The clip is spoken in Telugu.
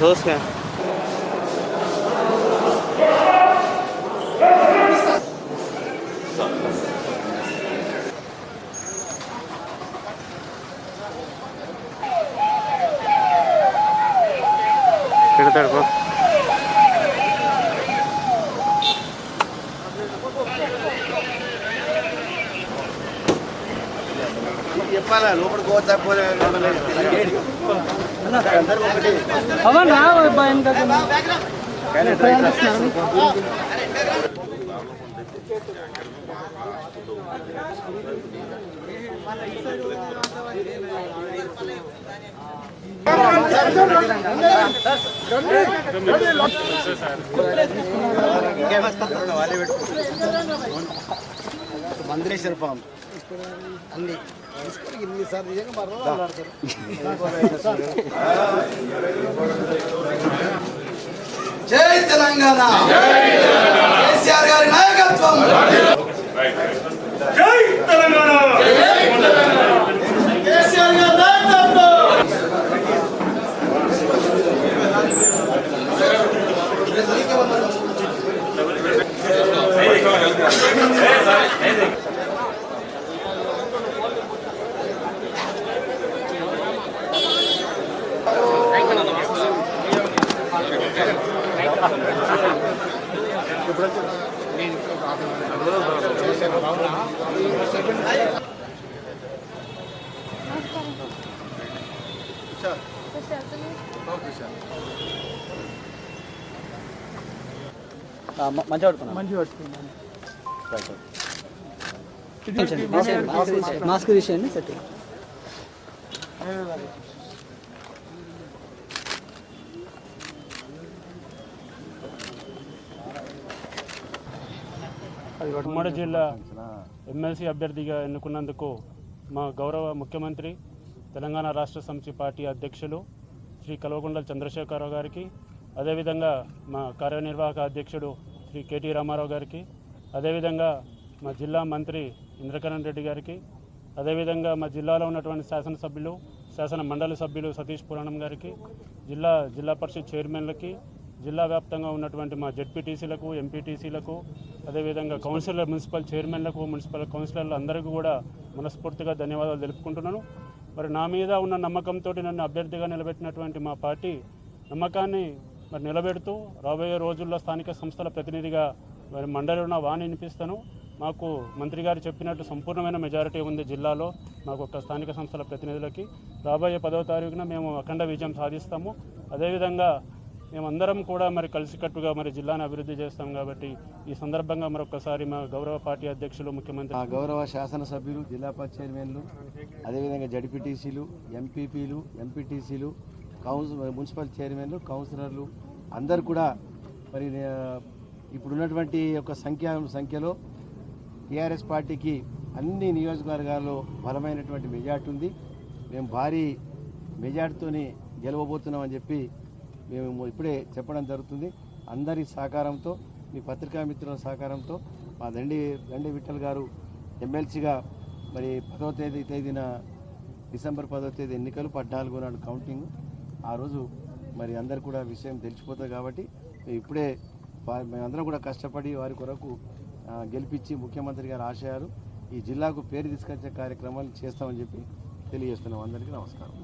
दोस्त क्या को మందరేశ్వర ఫామ్ అన్ని ఇన్నిసార్లు జై తెలంగాణ, కేసీఆర్ గారి నాయకత్వం. జై తెలంగాణ, కేసీఆర్ గారి నాయకత్వం. మాస్క్ తీసేయండి సెట్. ఉమ్మడి జిల్లా ఎమ్మెల్సీ అభ్యర్థిగా ఎన్నుకున్నందుకు మా గౌరవ ముఖ్యమంత్రి తెలంగాణ రాష్ట్ర సమితి పార్టీ అధ్యక్షులు శ్రీ కల్వకుంట్ల చంద్రశేఖరరావు గారికి, అదేవిధంగా మా కార్యనిర్వాహక అధ్యక్షుడు శ్రీ కేటీ రామారావు గారికి, అదేవిధంగా మా జిల్లా మంత్రి ఇంద్రకరణ్ రెడ్డి గారికి, అదేవిధంగా మా జిల్లాలో ఉన్నటువంటి శాసనసభ్యులు శాసన మండలి సభ్యులు సతీష్ పురాణం గారికి, జిల్లా పరిషత్ చైర్మన్లకి, జిల్లా వ్యాప్తంగా ఉన్నటువంటి మా జెడ్పీటీసీలకు, ఎంపీటీసీలకు, అదేవిధంగా కౌన్సిలర్, మున్సిపల్ చైర్మన్లకు, మున్సిపల్ కౌన్సిలర్లు అందరికీ కూడా మనస్ఫూర్తిగా ధన్యవాదాలు తెలుపుకుంటున్నాను. మరి నా మీద ఉన్న నమ్మకంతో నన్ను అభ్యర్థిగా నిలబెట్టినటువంటి మా పార్టీ నమ్మకాన్ని మరి నిలబెడుతూ రాబోయే రోజుల్లో స్థానిక సంస్థల ప్రతినిధిగా మరి మండలిలో నా వాణి వినిపిస్తాను. మాకు మంత్రి గారు చెప్పినట్టు సంపూర్ణమైన మెజారిటీ ఉంది జిల్లాలో. మాకు ఒక స్థానిక సంస్థల ప్రతినిధులకి రాబోయే 10వ తారీఖున మేము అఖండ విజయం సాధిస్తాము. అదేవిధంగా మేమందరం కూడా మరి కలిసికట్టుగా మరి జిల్లాను అభివృద్ధి చేస్తాం. కాబట్టి ఈ సందర్భంగా మరొకసారి మా గౌరవ పార్టీ అధ్యక్షులు, ముఖ్యమంత్రి, గౌరవ శాసనసభ్యులు, జిల్లా పరిషత్ చైర్మన్లు, అదేవిధంగా జడ్పీటీసీలు, ఎంపీపీలు, ఎంపీటీసీలు, మున్సిపల్ చైర్మన్లు, కౌన్సిలర్లు అందరూ కూడా మరి ఇప్పుడున్నటువంటి ఒక సంఖ్యలో టీఆర్ఎస్ పార్టీకి అన్ని నియోజకవర్గాల్లో బలమైనటువంటి మెజార్టీ ఉంది. మేము భారీ మెజార్టీతోని గెలవబోతున్నామని చెప్పి మేము ఇప్పుడే చెప్పడం జరుగుతుంది. అందరి సహకారంతో, మీ పత్రికా మిత్రుల సహకారంతో మా దండి విఠల్ గారు ఎమ్మెల్సీగా మరి 10వ తేదీన డిసెంబర్ 10వ తేదీ ఎన్నికలు, 14వ నాడు కౌంటింగ్. ఆ రోజు మరి అందరు కూడా విషయం తెలిసిపోతుంది. కాబట్టి ఇప్పుడే మేమందరం కూడా కష్టపడి వారి కొరకు గెలిపించి ముఖ్యమంత్రి గారి ఆశయాలు ఈ జిల్లాకు పేరు తీసుకొచ్చే కార్యక్రమాలు చేస్తామని చెప్పి తెలియజేస్తున్నాం. అందరికీ నమస్కారం.